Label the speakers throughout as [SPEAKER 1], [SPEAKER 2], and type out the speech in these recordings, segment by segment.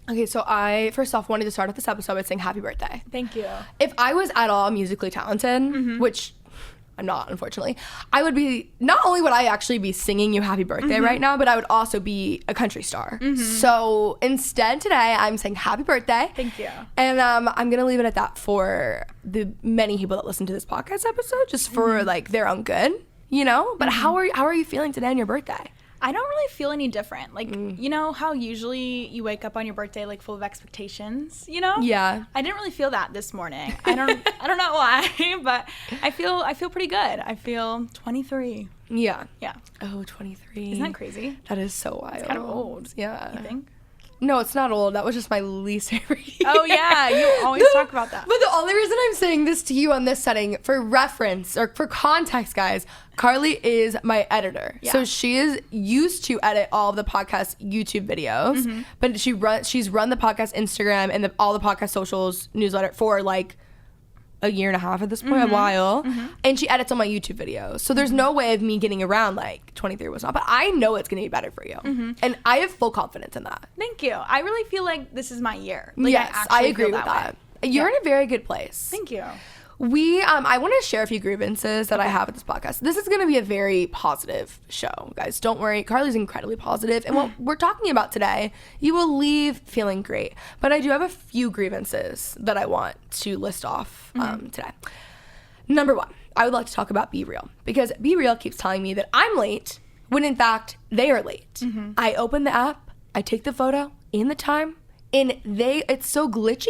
[SPEAKER 1] Okay, so I, first off, wanted to start off this episode by saying happy birthday.
[SPEAKER 2] Thank you.
[SPEAKER 1] If I was at all musically talented, which I'm not, unfortunately, I would be, not only would I actually be singing you happy birthday right now, but I would also be a country star. So instead today, I'm saying happy birthday.
[SPEAKER 2] Thank you.
[SPEAKER 1] And I'm going to leave it at that for the many people that listen to this podcast episode, just for like their own good, you know? But how are you feeling today on your birthday?
[SPEAKER 2] I don't really feel any different. Like, you know how usually you wake up on your birthday like full of expectations, you know?
[SPEAKER 1] Yeah.
[SPEAKER 2] I didn't really feel that this morning. I don't know why, but I feel pretty good. I feel 23.
[SPEAKER 1] Yeah.
[SPEAKER 2] Yeah.
[SPEAKER 1] Oh, 23.
[SPEAKER 2] Isn't that crazy?
[SPEAKER 1] That is so wild.
[SPEAKER 2] It's kind of old.
[SPEAKER 1] Yeah.
[SPEAKER 2] You think?
[SPEAKER 1] No, it's not old. That was just my least favorite year.
[SPEAKER 2] Oh, yeah. You always talk about that.
[SPEAKER 1] But the only reason I'm saying this to you on this setting, for reference or for context, guys, Carly is my editor.
[SPEAKER 2] Yeah.
[SPEAKER 1] So she is used to edit all of the podcast YouTube videos, but she's run the podcast Instagram and all the podcast socials newsletter for like a year and a half at this point, a while, and she edits all my YouTube videos. So there's no way of me getting around like 23 was not, but I know it's gonna be better for you, and I have full confidence in that.
[SPEAKER 2] Thank you. I really feel like this is my year. Like,
[SPEAKER 1] Yes, I agree with that. You're in a very good place.
[SPEAKER 2] Thank you.
[SPEAKER 1] I want to share a few grievances that I have with this podcast. This is going to be a very positive show, guys. Don't worry. Carly's incredibly positive. And what we're talking about today, you will leave feeling great. But I do have a few grievances that I want to list off today. Number one, I would like to talk about Be Real. Because Be Real keeps telling me that I'm late when, in fact, they are late. I open the app, I take the photo in the time, and it's so glitchy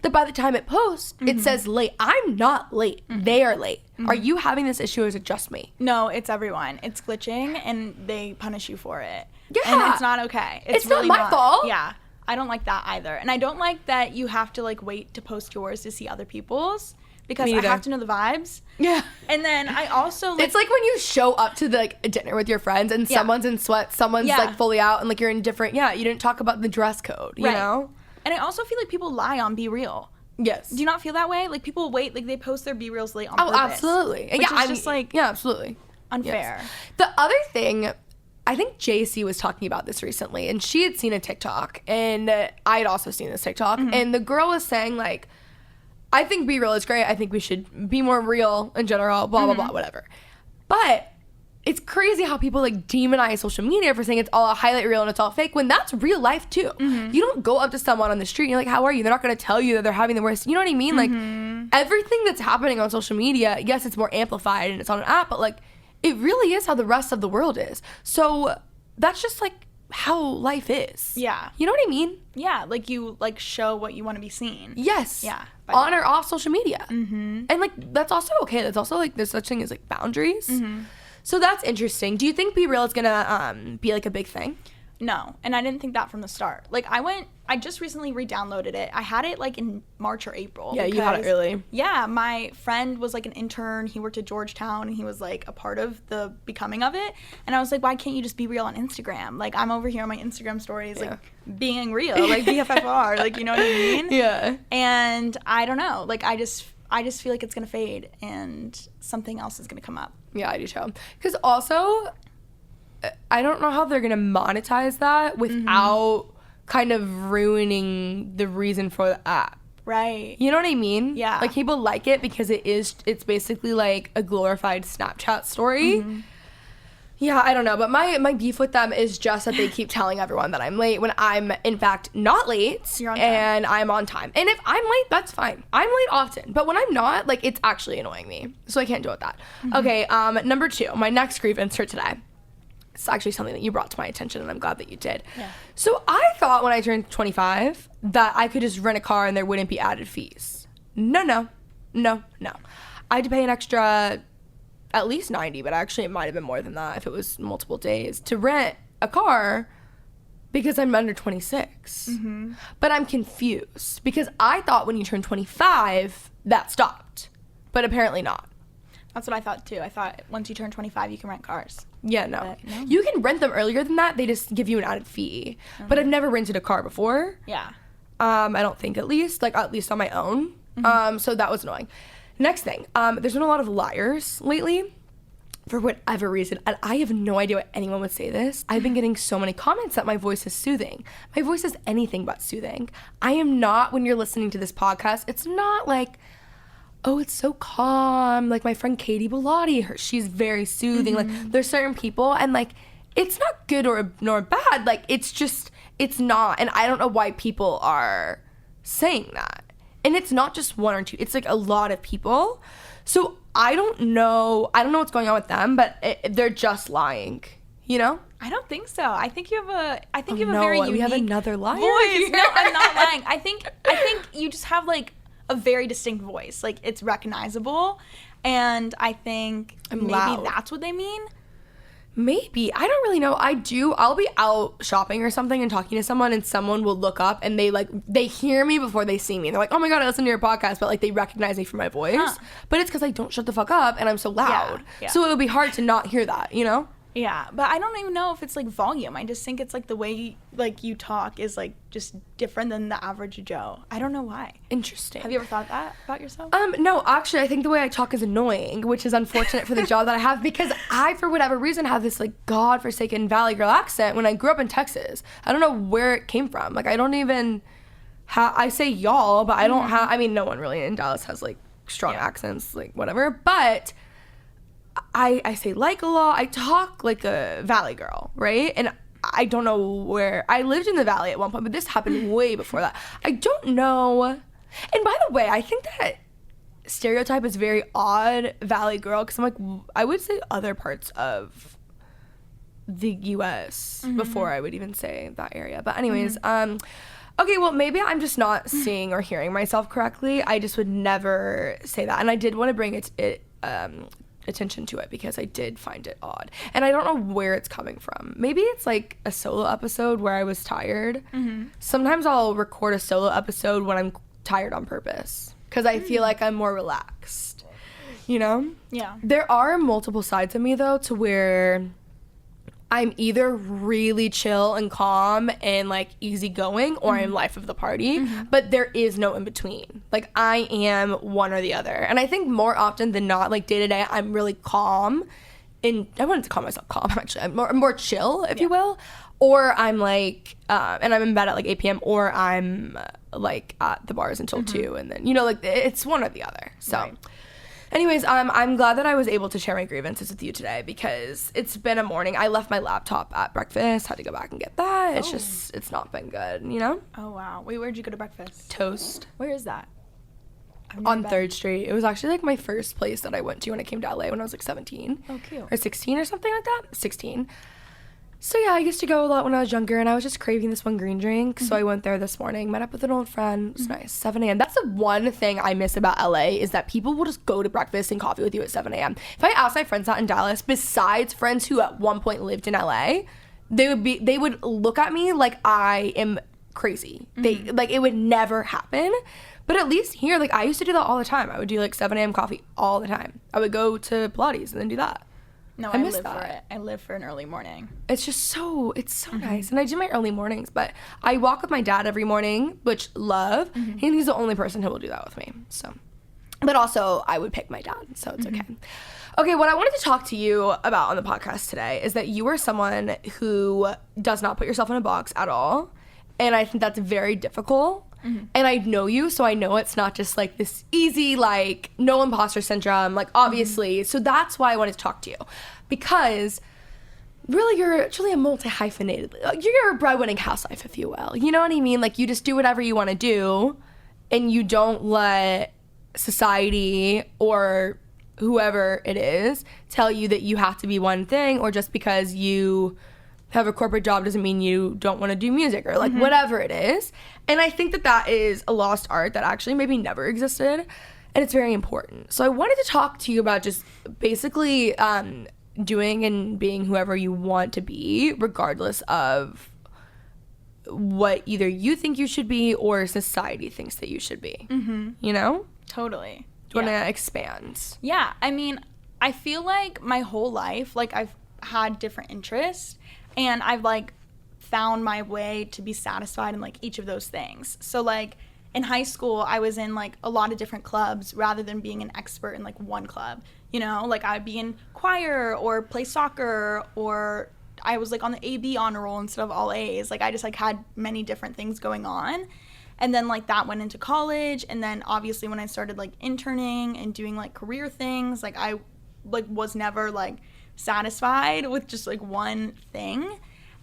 [SPEAKER 1] that by the time it posts, it says late. I'm not late. They are late. Are you having this issue, or is it just me?
[SPEAKER 2] No, it's everyone. It's glitching, and they punish you for it.
[SPEAKER 1] Yeah.
[SPEAKER 2] And it's not okay.
[SPEAKER 1] It's
[SPEAKER 2] really
[SPEAKER 1] not my fault.
[SPEAKER 2] Yeah. I don't like that either. And I don't like that you have to like wait to post yours to see other people's, because
[SPEAKER 1] Me
[SPEAKER 2] I
[SPEAKER 1] neither.
[SPEAKER 2] have to know the vibes.
[SPEAKER 1] Yeah.
[SPEAKER 2] And then I also like,
[SPEAKER 1] It's like when you show up to the like dinner with your friends and someone's in sweats, someone's like fully out, and like you're in different. Yeah, you didn't talk about the dress code. You know.
[SPEAKER 2] And I also feel like people lie on Be Real.
[SPEAKER 1] Yes.
[SPEAKER 2] Do you not feel that way? Like people wait, like they post their Be Reals late on purpose.
[SPEAKER 1] Oh, absolutely.
[SPEAKER 2] Which is just like
[SPEAKER 1] absolutely
[SPEAKER 2] unfair.
[SPEAKER 1] Yes. The other thing, I think JC was talking about this recently, and she had seen a TikTok, and I had also seen this TikTok, and the girl was saying like, I think Be Real is great. I think we should be more real in general, blah, blah, blah, whatever. But it's crazy how people like demonize social media for saying it's all a highlight reel and it's all fake, when that's real life too. You don't go up to someone on the street and you're like, how are you? They're not going to tell you that they're having the worst. You know what I mean? Like everything that's happening on social media, yes, it's more amplified and it's on an app, but like it really is how the rest of the world is. So that's just like how life is.
[SPEAKER 2] Yeah.
[SPEAKER 1] You know what I mean?
[SPEAKER 2] Yeah, like you like show what you want to be seen.
[SPEAKER 1] Yes.
[SPEAKER 2] Yeah.
[SPEAKER 1] On or off social media. And like that's also okay. That's also like there's such thing as like boundaries. So that's interesting. Do you think Be Real is gonna be like a big thing?
[SPEAKER 2] No, and I didn't think that from the start. Like I just recently re-downloaded it. I had it like in March or April.
[SPEAKER 1] Yeah, you had it early.
[SPEAKER 2] Yeah, my friend was like an intern. He worked at Georgetown, and he was like a part of the becoming of it. And I was like, why can't you just be real on Instagram? Like I'm over here on my Instagram stories, like being real, like BFFR, like you know what I mean?
[SPEAKER 1] Yeah.
[SPEAKER 2] And I don't know, like I just feel like it's gonna fade, and something else is gonna come up.
[SPEAKER 1] Yeah, I do too. Because also, I don't know how they're going to monetize that without kind of ruining the reason for the app.
[SPEAKER 2] Right.
[SPEAKER 1] You know what I mean?
[SPEAKER 2] Yeah.
[SPEAKER 1] Like people like it because it's basically like a glorified Snapchat story. Yeah, I don't know. But my beef with them is just that they keep telling everyone that I'm late when I'm, in fact, not late.
[SPEAKER 2] You're on time.
[SPEAKER 1] And I'm on time. And if I'm late, that's fine. I'm late often. But when I'm not, like, it's actually annoying me. So I can't deal with that. Okay, number 2, my next grievance for today. It's actually something that you brought to my attention, and I'm glad that you did. Yeah. So I thought when I turned 25 that I could just rent a car and there wouldn't be added fees. No. I had to pay an extra at least $90, but actually it might have been more than that if it was multiple days, to rent a car because I'm under 26. But I'm confused because I thought when you turn 25, that stopped, but apparently not.
[SPEAKER 2] That's what I thought too. I thought once you turn 25, you can rent cars.
[SPEAKER 1] Yeah, no.
[SPEAKER 2] But no.
[SPEAKER 1] You can rent them earlier than that. They just give you an added fee. But I've never rented a car before.
[SPEAKER 2] Yeah.
[SPEAKER 1] I don't think, at least on my own. So that was annoying. Next thing, there's been a lot of liars lately. for whatever reason, and I have no idea why anyone would say this, I've been getting so many comments that my voice is soothing. My voice is anything but soothing. I am not, when you're listening to this podcast, it's not like, oh, it's so calm. Like my friend Katie Bellotti, she's very soothing. Like there's certain people, and like it's not good nor bad. Like it's not. And I don't know why people are saying that. And it's not just one or two. It's like a lot of people. So I don't know what's going on with them, but they're just lying, you know?
[SPEAKER 2] I don't think so. I think you have a very unique
[SPEAKER 1] we have another liar
[SPEAKER 2] voice.
[SPEAKER 1] here.
[SPEAKER 2] No, I'm not lying. I think you just have like a very distinct voice. Like it's recognizable, and I think maybe
[SPEAKER 1] loud.
[SPEAKER 2] that's what they mean.
[SPEAKER 1] Maybe. I don't really know. I'll be out shopping or something and talking to someone, and someone will look up and they hear me before they see me. And they're like, oh my God, I listen to your podcast, but like they recognize me from my voice. Huh. But it's because I don't shut the fuck up and I'm so loud. Yeah. So it would be hard to not hear that, you know?
[SPEAKER 2] Yeah, but I don't even know if it's like volume. I just think it's like the way like you talk is like just different than the average Joe. I don't know why.
[SPEAKER 1] Interesting.
[SPEAKER 2] Have you ever thought that about yourself?
[SPEAKER 1] No, actually, I think the way I talk is annoying, which is unfortunate for the job that I have, because I, for whatever reason, have this like godforsaken Valley Girl accent when I grew up in Texas. I don't know where it came from. Like I don't even I say y'all, but I don't have. I mean, no one really in Dallas has like strong accents, like whatever. But I say like a lot. I talk like a Valley girl, right? And I don't know where. I lived in the Valley at one point, but this happened way before that. I don't know. And by the way, I think that stereotype is very odd, Valley girl, because I'm like, I would say other parts of the U.S. before I would even say that area. But anyways, okay, well, maybe I'm just not seeing or hearing myself correctly. I just would never say that. And I did want to bring attention to it because I did find it odd. And I don't know where it's coming from. Maybe it's like a solo episode where I was tired. Sometimes I'll record a solo episode when I'm tired on purpose because I feel like I'm more relaxed, you know?
[SPEAKER 2] Yeah.
[SPEAKER 1] There are multiple sides of me, though, to where I'm either really chill and calm and like easygoing, or I'm life of the party, but there is no in between. Like I am one or the other. And I think more often than not, like day to day, I'm really calm. And I wouldn't call myself calm, actually. I'm more chill, if you will. Or I'm like, and I'm in bed at like 8 p.m. or I'm like at the bars until 2. And then, you know, like it's one or the other. So. Right. Anyways, I'm glad that I was able to share my grievances with you today because it's been a morning. I left my laptop at breakfast, had to go back and get that. It's not been good, you know?
[SPEAKER 2] Oh, wow. Wait, where'd you go to breakfast?
[SPEAKER 1] Toast.
[SPEAKER 2] Where is that?
[SPEAKER 1] On 3rd Street. It was actually like my first place that I went to when I came to LA when I was like 17.
[SPEAKER 2] Oh, cute.
[SPEAKER 1] Or 16 or something like that. 16. So yeah, I used to go a lot when I was younger, and I was just craving this one green drink. So I went there this morning, met up with an old friend. It was nice. 7 a.m. That's the one thing I miss about LA is that people will just go to breakfast and coffee with you at 7 a.m. If I asked my friends out in Dallas, besides friends who at one point lived in LA, they would look at me like I am crazy. Like it would never happen. But at least here, like I used to do that all the time. I would do like 7 a.m. coffee all the time. I would go to Pilates and then do that.
[SPEAKER 2] No, I live for it. I live for an early morning.
[SPEAKER 1] It's just so nice. And I do my early mornings, but I walk with my dad every morning, which love. And he's the only person who will do that with me. So, but also I would pick my dad, so it's okay. Okay, what I wanted to talk to you about on the podcast today is that you are someone who does not put yourself in a box at all. And I think that's very difficult. And I know you, so I know it's not just like this easy, like no imposter syndrome, like obviously. So that's why I wanted to talk to you, because really you're truly a multi-hyphenated, you're a breadwinning housewife, if you will. You know what I mean? Like you just do whatever you want to do, and you don't let society or whoever it is tell you that you have to be one thing, or just because you have a corporate job doesn't mean you don't want to do music, or like whatever it is. And I think that is a lost art that actually maybe never existed, and it's very important. So I wanted to talk to you about just basically doing and being whoever you want to be, regardless of what either you think you should be or society thinks that you should be. You know?
[SPEAKER 2] Totally.
[SPEAKER 1] Do you want to expand?
[SPEAKER 2] Yeah, I mean, I feel like my whole life, like I've had different interests, and I've like found my way to be satisfied in like each of those things. So like in high school, I was in like a lot of different clubs rather than being an expert in like one club. You know, like I'd be in choir or play soccer, or I was like on the AB honor roll instead of all A's. Like I just like had many different things going on. And then like that went into college, and then obviously when I started like interning and doing like career things, like I like was never like satisfied with just like one thing.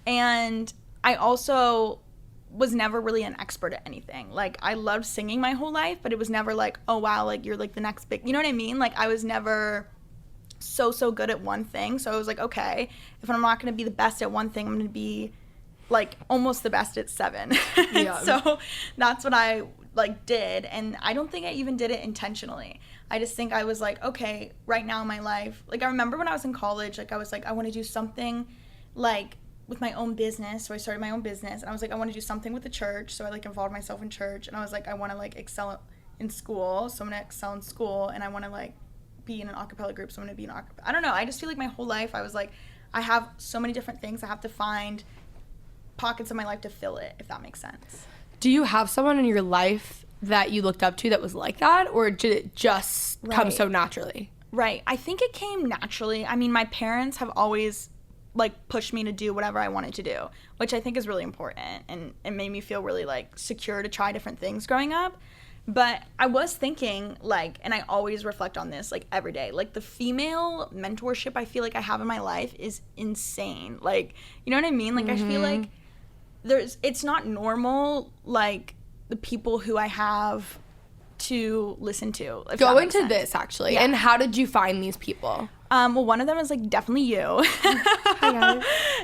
[SPEAKER 2] And I also was never really an expert at anything. Like I loved singing my whole life, but it was never like, oh wow, like you're like the next big, you know what I mean? Like I was never so good at one thing. So I was like, okay, if I'm not going to be the best at one thing, I'm going to be like almost the best at 7. Yeah. So that's what I like did. And I don't think I even did it intentionally. I just think I was like, okay, right now in my life, like I remember when I was in college, like I was like, I want to do something like with my own business. So I started my own business, and I was like, I want to do something with the church. So I like involved myself in church, and I was like, I want to like excel in school. So I'm going to excel in school, and I want to like be in an a cappella group. So I'm going to be in I don't know. I just feel like my whole life I was like, I have so many different things. I have to find pockets of my life to fill it, if that makes sense.
[SPEAKER 1] Do you have someone in your life that you looked up to that was like that, or did it just come so naturally?
[SPEAKER 2] Right. I think it came naturally. I mean, my parents have always like pushed me to do whatever I wanted to do, which I think is really important, and it made me feel really like secure to try different things growing up. But I was thinking like, and I always reflect on this like every day, like the female mentorship I feel like I have in my life is insane. Like, you know what I mean? Like I feel like it's not normal, like the people who I have to listen to.
[SPEAKER 1] Go into this actually. Yeah. And how did you find these people?
[SPEAKER 2] Well, one of them is like definitely you.
[SPEAKER 1] Hi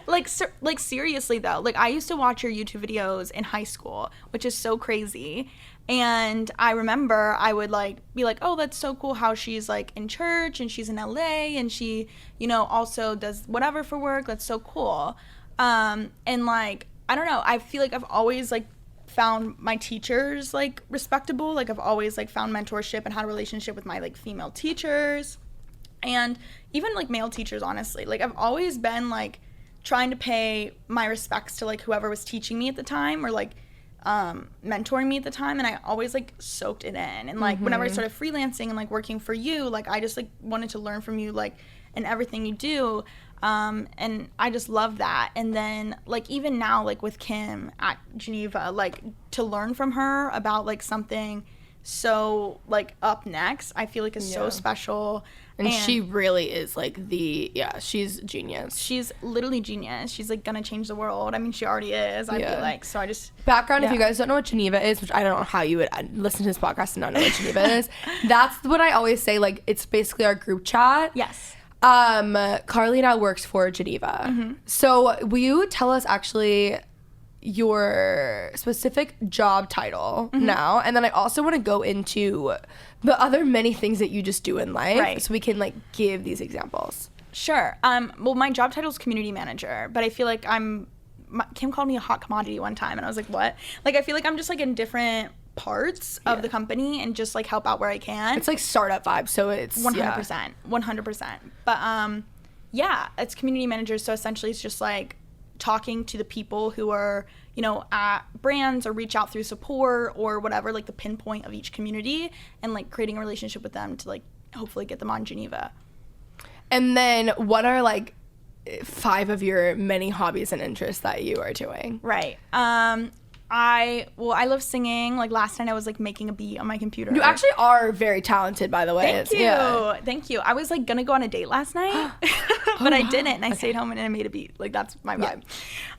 [SPEAKER 1] guys.
[SPEAKER 2] Like seriously though, like I used to watch your YouTube videos in high school, which is so crazy. And I remember I would like be like, oh, that's so cool how she's like in church and she's in LA and she, you know, also does whatever for work. That's so cool. And like, I don't know, I feel like I've always like found my teachers like respectable. Like I've always like found mentorship and had a relationship with my like female teachers. And even like male teachers, honestly, like I've always been like trying to pay my respects to like whoever was teaching me at the time or like mentoring me at the time, and I always like soaked it in. And like whenever I started freelancing and like working for you, like I just like wanted to learn from you like in everything you do, and I just love that. And then like even now like with Kim at Geneva, like to learn from her about like something so like up next, I feel like is so special.
[SPEAKER 1] And she really is like she's genius.
[SPEAKER 2] She's literally genius. She's like gonna change the world. I mean, she already is, I feel like. So I just
[SPEAKER 1] background, if you guys don't know what Geneva is, which I don't know how you would listen to this podcast and not know what Geneva is, that's what I always say, like it's basically our group chat.
[SPEAKER 2] Yes.
[SPEAKER 1] Carly now works for Geneva. So will you tell us actually your specific job title now, and then I also want to go into the other many things that you just do in life, so we can like give these examples.
[SPEAKER 2] Sure. Well, my job title is community manager, but I feel like Kim called me a hot commodity one time, and I was like, what? Like I feel like I'm just like in different parts of the company and just like help out where I can.
[SPEAKER 1] It's like startup vibe, so it's
[SPEAKER 2] 100%. But yeah, it's community manager, so essentially it's just like talking to the people who are, you know, at brands or reach out through support or whatever, like the pinpoint of each community, and like creating a relationship with them to like hopefully get them on Geneva.
[SPEAKER 1] And then what are like 5 of your many hobbies and interests that you are doing?
[SPEAKER 2] Right. I love singing. Like last night I was like making a beat on my computer.
[SPEAKER 1] You actually are very talented, by the way.
[SPEAKER 2] Thank you. Thank you. I was like gonna go on a date last night, but I didn't, and I stayed home and I made a beat. Like that's my vibe.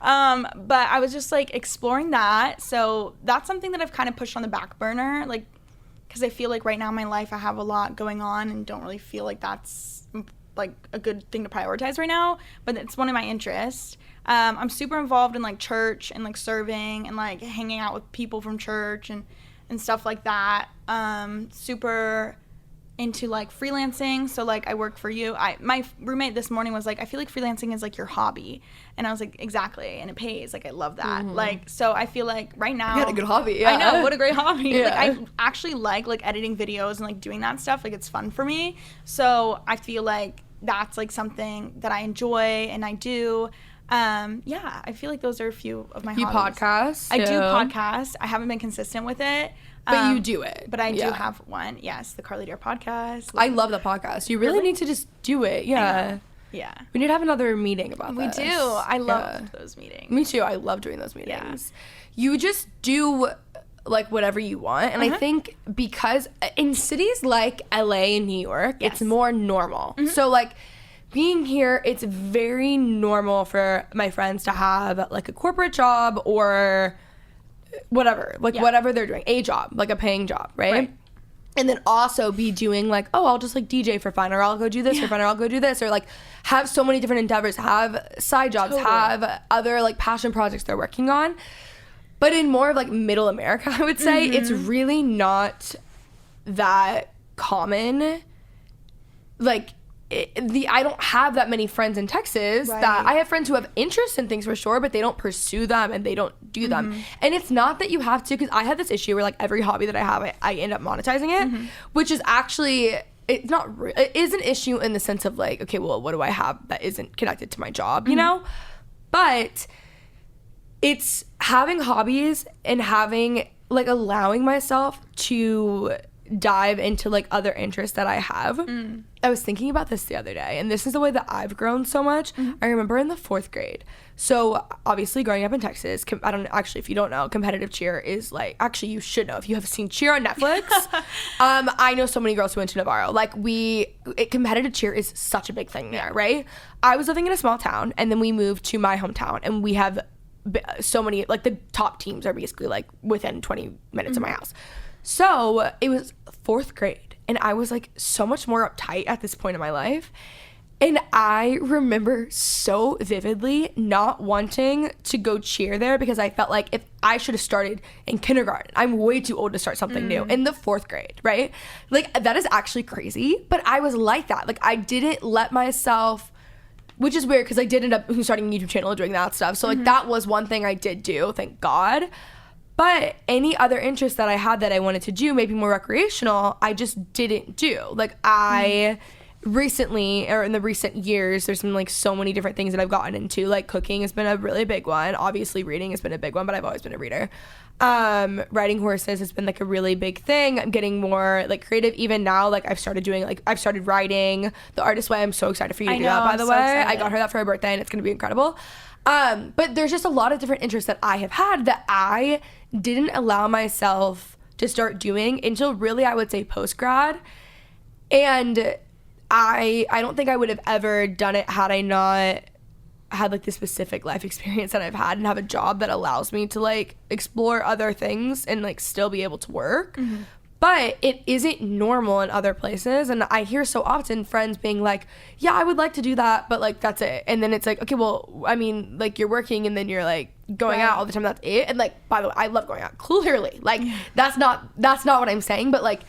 [SPEAKER 2] But I was just like exploring that. So that's something that I've kind of pushed on the back burner, like because I feel like right now in my life I have a lot going on and don't really feel like that's like a good thing to prioritize right now, but it's one of my interests. I'm super involved in like church and like serving and like hanging out with people from church and stuff like that. Super into like freelancing, so like I work for you. My roommate this morning was like, I feel like freelancing is like your hobby, and I was like, exactly, and it pays. Like I love that. Like so I feel like right now
[SPEAKER 1] you had a good hobby. Yeah.
[SPEAKER 2] I know, what a great hobby. Like I actually like editing videos and like doing that stuff. Like it's fun for me, so I feel like that's like something that I enjoy and I do. Yeah, I feel like those are a few of my
[SPEAKER 1] You
[SPEAKER 2] hobbies.
[SPEAKER 1] podcast?
[SPEAKER 2] I do podcast. I haven't been consistent with it.
[SPEAKER 1] But you do it.
[SPEAKER 2] But I do have one. Yes, the Carly Dare podcast.
[SPEAKER 1] I love the podcast. You really need to just do it. Yeah.
[SPEAKER 2] Yeah.
[SPEAKER 1] We need to have another meeting about
[SPEAKER 2] We
[SPEAKER 1] this.
[SPEAKER 2] do. I love those meetings.
[SPEAKER 1] Me too. I love doing those meetings. You just do like whatever you want. And I think because in cities like LA and New York, it's more normal. So like being here, it's very normal for my friends to have like a corporate job or whatever, like whatever they're doing, a job, like a paying job, right? And then also be doing like, oh, I'll just like DJ for fun, or I'll go do this for fun, or I'll go do this, or like have so many different endeavors, have side jobs, have other like passion projects they're working on. But in more of like middle America, I would say it's really not that common. Like I don't have that many friends in Texas that I have friends who have interest in things for sure, but they don't pursue them and they don't do them. And it's not that you have to, because I have this issue where like every hobby that I have, I end up monetizing it, which is actually, it's not, it is an issue in the sense of like, okay, well, what do I have that isn't connected to my job, you know? But it's having hobbies and having like allowing myself to dive into like other interests that I have. I was thinking about this the other day, and this is the way that I've grown so much. I remember in the 4th grade. So obviously growing up in Texas, I don't actually, if you don't know, competitive cheer is like, actually you should know if you have seen Cheer on Netflix. I know so many girls who went to Navarro. Like competitive cheer is such a big thing there, right? I was living in a small town, and then we moved to my hometown, and we have so many, like the top teams are basically like within 20 minutes of my house. So it was 4th grade, and I was like so much more uptight at this point in my life. And I remember so vividly not wanting to go cheer there because I felt like if I should have started in kindergarten, I'm way too old to start something new in the 4th grade, right? Like that is actually crazy, but I was like that. Like I didn't let myself, which is weird because I did end up starting a YouTube channel and doing that stuff. So like that was one thing I did do, thank God. But any other interest that I had that I wanted to do, maybe more recreational, I just didn't do. Like I recently, or in the recent years, there's been like so many different things that I've gotten into. Like cooking has been a really big one. Obviously reading has been a big one, but I've always been a reader. Riding horses has been like a really big thing. I'm getting more like creative even now. Like I've started writing The Artist Way. I'm so excited for you to do that, by the way. Excited. I got her that for her birthday, and it's going to be incredible. But there's just a lot of different interests that I have had that I didn't allow myself to start doing until really, I would say, post-grad. And I don't think I would have ever done it had I not had like the specific life experience that I've had and have a job that allows me to like explore other things and like still be able to work. But it isn't normal in other places. And I hear so often friends being like, yeah, I would like to do that, but like, that's it. And then it's like, okay, well, I mean, like you're working and then you're like going out all the time. That's it. And like, by the way, I love going out. Clearly. Like that's not what I'm saying. But like,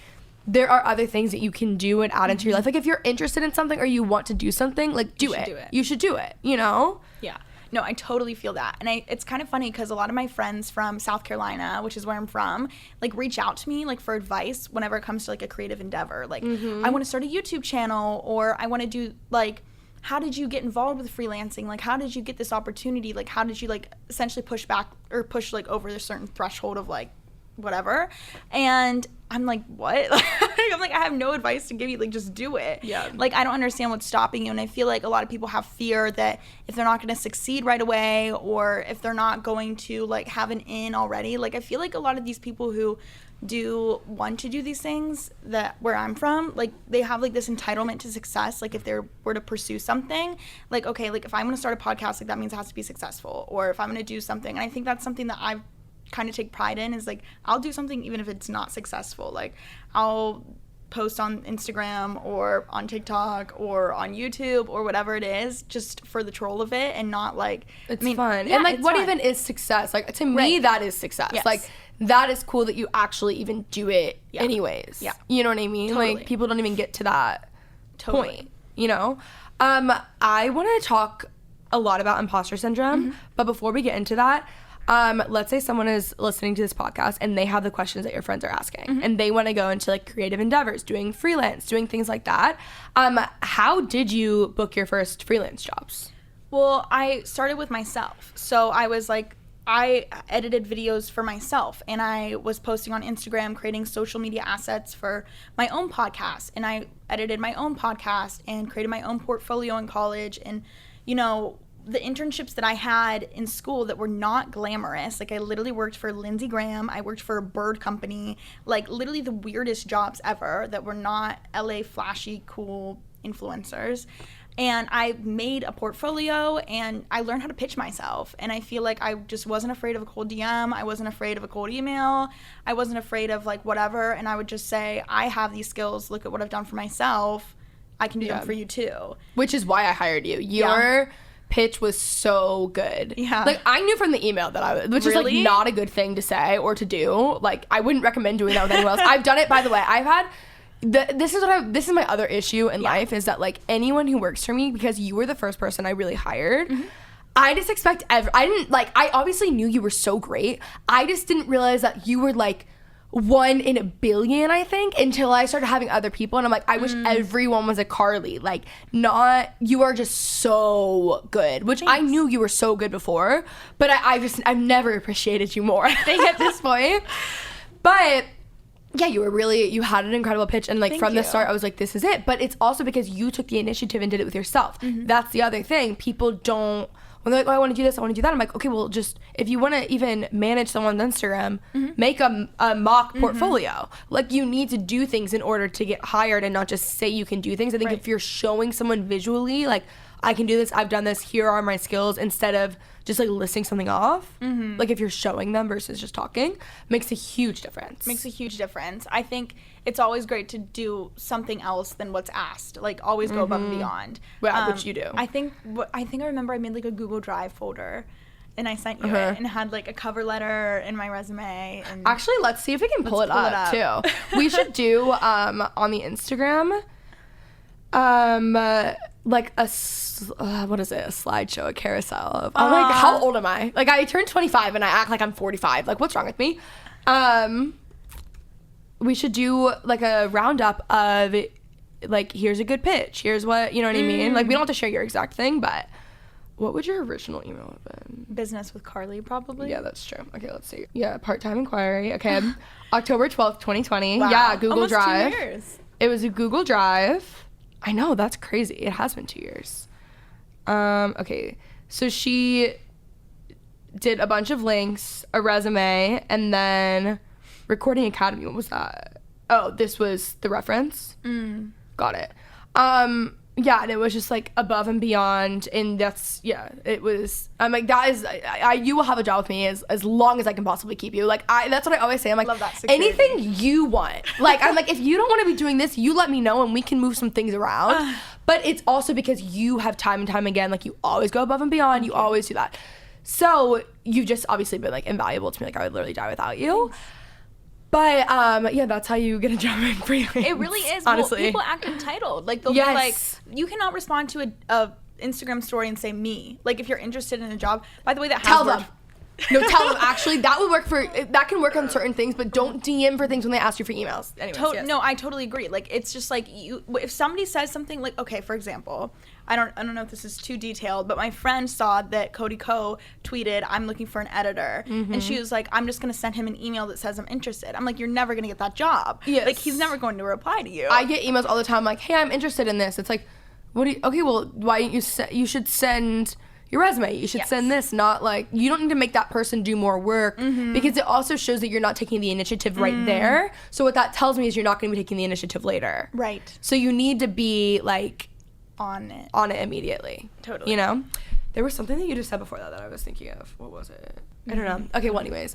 [SPEAKER 1] there are other things that you can do and add into your life. Like if you're interested in something or you want to do something, like do it. You should do it, you know?
[SPEAKER 2] Yeah. No, I totally feel that. And it's kind of funny because a lot of my friends from South Carolina, which is where I'm from, like reach out to me like for advice whenever it comes to like a creative endeavor. Like I want to start a YouTube channel, or I want to do like, how did you get involved with freelancing? Like how did you get this opportunity? Like how did you like essentially push back or push like over a certain threshold of like whatever? And I'm like, what? I'm like, I have no advice to give you. Like, just do it.
[SPEAKER 1] Yeah.
[SPEAKER 2] Like, I don't understand what's stopping you. And I feel like a lot of people have fear that if they're not going to succeed right away, or if they're not going to like have an in already, like I feel like a lot of these people who do want to do these things that where I'm from, like they have like this entitlement to success. Like if they were to pursue something, like, okay, like if I'm going to start a podcast, like that means it has to be successful. Or if I'm going to do something, and I think that's something that I've kind of take pride in, is like I'll do something even if it's not successful. Like I'll post on Instagram or on TikTok or on YouTube or whatever it is, just for the troll of it, and not like
[SPEAKER 1] it's fun. Yeah, and like what even is success? Like to me that is success. Yes. Like that is cool that you actually even do it anyways. Yeah. You know what I mean? Totally. Like people don't even get to that point, you know? I want to talk a lot about imposter syndrome, but before we get into that, let's say someone is listening to this podcast and they have the questions that your friends are asking and they want to go into like creative endeavors, doing freelance, doing things like that. How did you book your first freelance jobs?
[SPEAKER 2] Well, I started with myself. So I was like, I edited videos for myself, and I was posting on Instagram, creating social media assets for my own podcast, and I edited my own podcast and created my own portfolio in college. And, you know, the internships that I had in school that were not glamorous, like I literally worked for Lindsey Graham, I worked for a bird company, like literally the weirdest jobs ever that were not LA flashy, cool influencers. And I made a portfolio, and I learned how to pitch myself. And I feel like I just wasn't afraid of a cold DM. I wasn't afraid of a cold email. I wasn't afraid of like whatever. And I would just say, I have these skills. Look at what I've done for myself. I can do them for you too.
[SPEAKER 1] Which is why I hired you. Your pitch was so good.
[SPEAKER 2] Yeah.
[SPEAKER 1] Like, I knew from the email that I was, which is like not a good thing to say or to do. Like, I wouldn't recommend doing that with anyone else. I've done it, by the way. I've had... This is my other issue in life, is that like anyone who works for me, because you were the first person I really hired, I just expect I obviously knew you were so great. I just didn't realize that you were like one in a billion, I think, until I started having other people, and I'm like, I wish everyone was a Carly. Like, not, you are just so good, which I knew you were so good before, but I've never appreciated you more, I think, at this point. But yeah, you had an incredible pitch, and like from the start I was like, this is it. But it's also because you took the initiative and did it with yourself. That's the other thing. People don't, when they're like, oh, I want to do this, I want to do that, I'm like, okay, well, just if you want to even manage someone's Instagram, make a mock portfolio. Like, you need to do things in order to get hired, and not just say you can do things. I think if you're showing someone visually, like, I can do this, I've done this, here are my skills, instead of just like listing something off. Like, if you're showing them versus just talking, makes a huge difference.
[SPEAKER 2] I think it's always great to do something else than what's asked. Like, always go above and beyond.
[SPEAKER 1] Yeah, which you do.
[SPEAKER 2] I think I remember I made like a Google Drive folder, and I sent you it, and had like a cover letter and my resume. And
[SPEAKER 1] actually, let's see if we can pull it up too. We should do on the Instagram like a what is it, a slideshow, a carousel of, I'm like, how old am I? Like, I turned 25 and I act like I'm 45. Like, what's wrong with me? We should do like a roundup of like, here's a good pitch, here's what, you know what I mean? Like, we don't have to share your exact thing, but what would your original email have been?
[SPEAKER 2] Business with Carly, probably.
[SPEAKER 1] Yeah, that's true. Okay, let's see. Yeah, part-time inquiry. Okay. October 12th, 2020.
[SPEAKER 2] Wow.
[SPEAKER 1] Yeah, Google
[SPEAKER 2] Almost
[SPEAKER 1] Drive.
[SPEAKER 2] 2 years.
[SPEAKER 1] It was a Google Drive. I know, that's crazy. It has been 2 years. Okay, so she did a bunch of links, a resume, and then Recording Academy. What was that? Oh, this was the reference. Got it. Yeah, and it was just like above and beyond, and that's, yeah, it was, I'm like, that is, you will have a job with me as long as I can possibly keep you. Like, that's what I always say. I'm like,
[SPEAKER 2] love that security.
[SPEAKER 1] Anything you want. Like, I'm like, if you don't want to be doing this, you let me know and we can move some things around. But it's also because you have time and time again, like, you always go above and beyond. You always do that. So you've just obviously been like invaluable to me. Like, I would literally die without you. But, yeah, that's how you get a job in freelance.
[SPEAKER 2] It really is.
[SPEAKER 1] Honestly.
[SPEAKER 2] Well, people act entitled. Like, they'll be like, you cannot respond to a Instagram story and say me. Like, if you're interested in a job. By the way, that has
[SPEAKER 1] tell
[SPEAKER 2] worked.
[SPEAKER 1] them. No, tell them. Actually, that would work that can work on certain things, but don't DM for things when they ask you for emails. Anyways, yes.
[SPEAKER 2] No, I totally agree. Like, it's just like, if somebody says something like, okay, for example, I don't know if this is too detailed, but my friend saw that Cody Ko tweeted, I'm looking for an editor. And she was like, I'm just going to send him an email that says I'm interested. I'm like, you're never going to get that job.
[SPEAKER 1] Yes.
[SPEAKER 2] Like, he's never going to reply to you.
[SPEAKER 1] I get emails all the time like, hey, I'm interested in this. It's like, okay, well, why don't you should send your resume. You should send this, not like, you don't need to make that person do more work, because it also shows that you're not taking the initiative right there. So what that tells me is you're not going to be taking the initiative later.
[SPEAKER 2] Right.
[SPEAKER 1] So you need to be like
[SPEAKER 2] on it
[SPEAKER 1] immediately.
[SPEAKER 2] Totally.
[SPEAKER 1] You know? There was something that you just said before that I was thinking of. What was it? I don't know. Okay, well, anyways.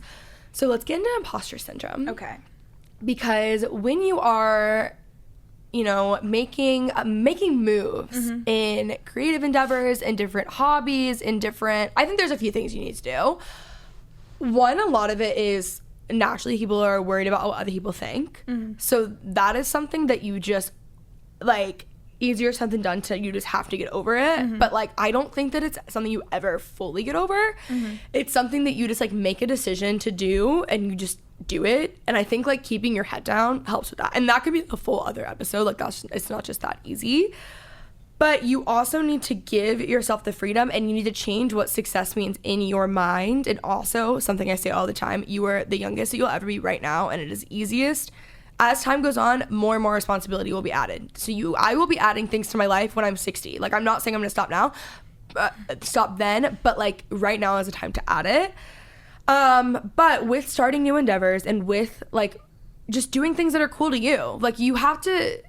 [SPEAKER 1] So let's get into imposter syndrome.
[SPEAKER 2] Okay.
[SPEAKER 1] Because when you are, you know, making moves in creative endeavors, in different hobbies, I think there's a few things you need to do. One, a lot of it is naturally people are worried about what other people think. So that is something that you just, like, easier said than done, you just have to get over it. But, like, I don't think that it's something you ever fully get over. It's something that you just, like, make a decision to do and you just do it. And I think, like, keeping your head down helps with that. And that could be a full other episode. Like, it's not just that easy. But you also need to give yourself the freedom, and you need to change what success means in your mind. And also, something I say all the time, you are the youngest that you'll ever be right now, and it is easiest. As time goes on, more and more responsibility will be added. So I will be adding things to my life when I'm 60. Like, I'm not saying I'm gonna stop now, stop then, but like right now is the time to add it. But with starting new endeavors and with like just doing things that are cool to you, like you have to,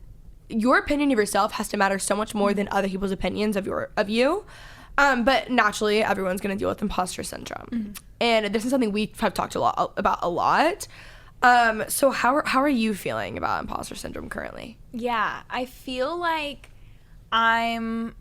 [SPEAKER 1] your opinion of yourself has to matter so much more than other people's opinions of you. But naturally, everyone's gonna deal with imposter syndrome, and this is something we have talked about a lot. So how are you feeling about imposter syndrome currently?
[SPEAKER 2] Yeah, I feel like I'm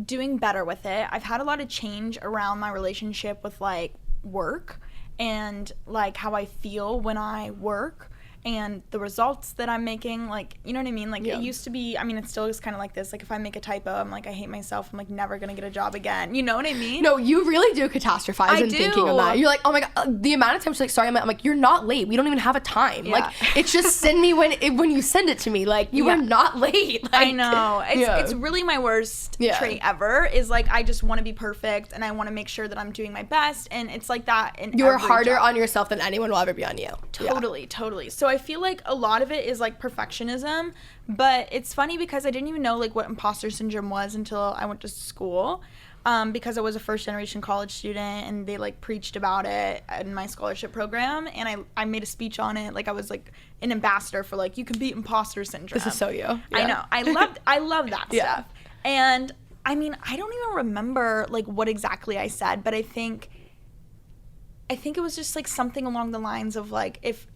[SPEAKER 2] doing better with it. I've had a lot of change around my relationship with like work and like how I feel when I work and the results that I'm making, like, you know what I mean? Like, it used to be, I mean, it still is kind of like this. Like, if I make a typo, I'm like, I hate myself. I'm, like, never going to get a job again. You know what I mean?
[SPEAKER 1] No, you really do catastrophize in thinking of that. You're like, oh, my God. The amount of times she's like, sorry, I'm like, you're not late. We don't even have a time.
[SPEAKER 2] Yeah.
[SPEAKER 1] Like, it's just send me when you send it to me. Like, you are not late. Like,
[SPEAKER 2] I know. It's really my worst trait ever is, like, I just want to be perfect, and I want to make sure that I'm doing my best, and it's like that in
[SPEAKER 1] You're
[SPEAKER 2] every
[SPEAKER 1] harder
[SPEAKER 2] job.
[SPEAKER 1] On yourself than anyone will ever be on you.
[SPEAKER 2] Totally. So I feel like a lot of it is like perfectionism, but it's funny because I didn't even know like what imposter syndrome was until I went to school, because I was a first generation college student and they like preached about it in my scholarship program, and I made a speech on it. Like I was like an ambassador for like, you can beat imposter syndrome.
[SPEAKER 1] This is so you. Yeah.
[SPEAKER 2] I know. I love that stuff. And I mean, I don't even remember like what exactly I said, but I think it was just like something along the lines of like, if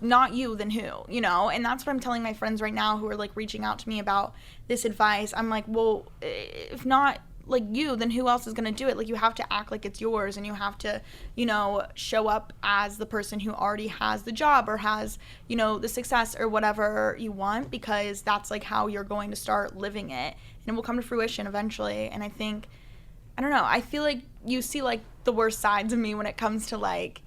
[SPEAKER 2] not you, then who, you know? And that's what I'm telling my friends right now who are like reaching out to me about this advice. I'm like, well, if not like you, then who else is going to do it? Like, you have to act like it's yours, and you have to, you know, show up as the person who already has the job or has, you know, the success or whatever you want, because that's like how you're going to start living it, and it will come to fruition eventually. And I think, I don't know, I feel like you see like the worst sides of me when it comes to like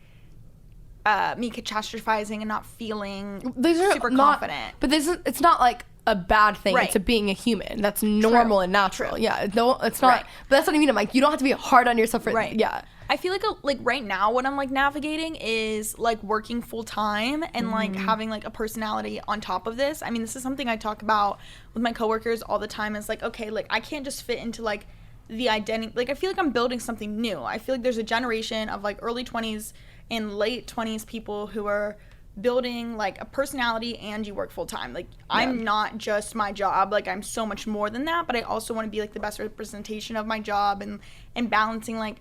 [SPEAKER 2] me catastrophizing and not feeling super confident.
[SPEAKER 1] But it's not like a bad thing. Right. It's being a human. That's normal and natural.
[SPEAKER 2] True.
[SPEAKER 1] Yeah, no, it's not. Right. But that's what I mean. I'm like, you don't have to be hard on yourself.
[SPEAKER 2] Right.
[SPEAKER 1] Yeah.
[SPEAKER 2] I feel like right now what I'm like navigating is like working full time and like having like a personality on top of this. I mean, this is something I talk about with my coworkers all the time. Is like, okay, like I can't just fit into like the identity. Like I feel like I'm building something new. I feel like there's a generation of like early 20s and late 20s people who are building like a personality, and you work full time. Like I'm not just my job, like I'm so much more than that, but I also want to be like the best representation of my job, and balancing like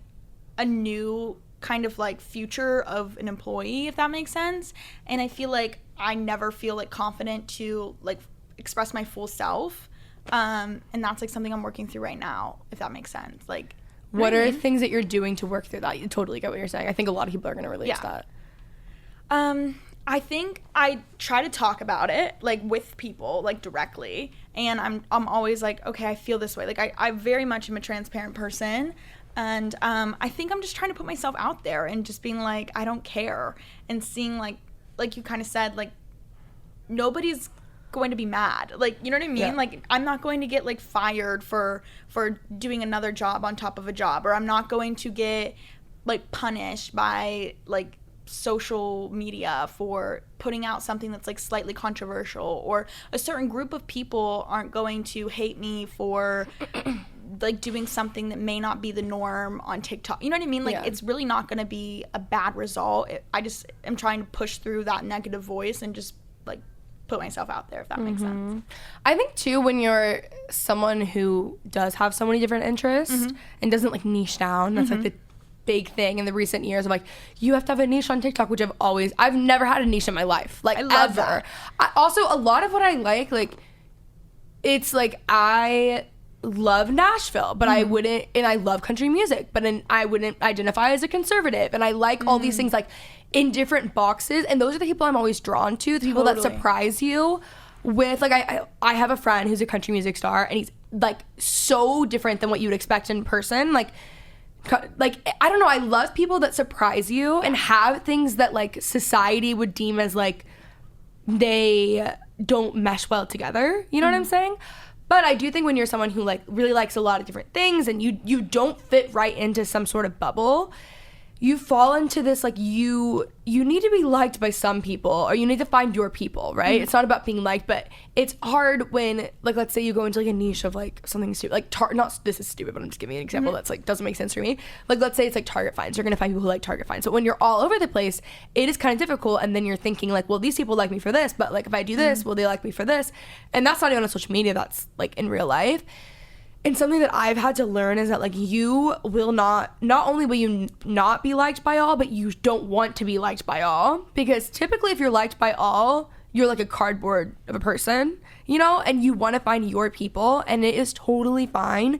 [SPEAKER 2] a new kind of like future of an employee, if that makes sense. And I feel like I never feel like confident to like express my full self, and that's like something I'm working through right now, if that makes sense. Like,
[SPEAKER 1] what are things that you're doing to work through that? You totally get what you're saying. I think a lot of people are going to relate to that.
[SPEAKER 2] I think I try to talk about it like with people, like directly, and I'm always like, okay, I feel this way. Like I very much am a transparent person, and I think I'm just trying to put myself out there and just being like, I don't care, and seeing like you kind of said, like nobody's going to be mad, like, you know what I mean? Yeah. Like I'm not going to get like fired for doing another job on top of a job, or I'm not going to get like punished by like social media for putting out something that's like slightly controversial, or a certain group of people aren't going to hate me for like doing something that may not be the norm on TikTok. You know what I mean? Like it's really not going to be a bad result. I just am trying to push through that negative voice and just like put myself out there, if that makes sense.
[SPEAKER 1] I think too, when you're someone who does have so many different interests and doesn't like niche down, that's like the big thing in the recent years of like, you have to have a niche on TikTok, which I've never had a niche in my life, like I love ever. Also, a lot of what I like it's like I love Nashville, but I wouldn't, and I love country music, but I wouldn't identify as a conservative, and I like all these things like in different boxes, and those are the people I'm always drawn to, the people that surprise you with, like I have a friend who's a country music star, and he's like so different than what you would expect in person, like I don't know, I love people that surprise you and have things that like society would deem as like they don't mesh well together, you know what I'm saying? But I do think when you're someone who like really likes a lot of different things and you don't fit right into some sort of bubble, you fall into this like you need to be liked by some people, or you need to find your people, right? It's not about being liked, but it's hard when, like, let's say you go into like a niche of like something stupid, like not this is stupid, but I'm just giving an example that's like doesn't make sense for me. Like, let's say it's like Target finds. You're gonna find people who like Target finds. So when you're all over the place, it is kind of difficult, and then you're thinking like, well, these people like me for this, but like if I do this, will they like me for this? And that's not even on social media, that's like in real life. And something that I've had to learn is that like you will not only will you not be liked by all, but you don't want to be liked by all, because typically if you're liked by all, you're like a cardboard of a person, you know, and you want to find your people, and it is totally fine.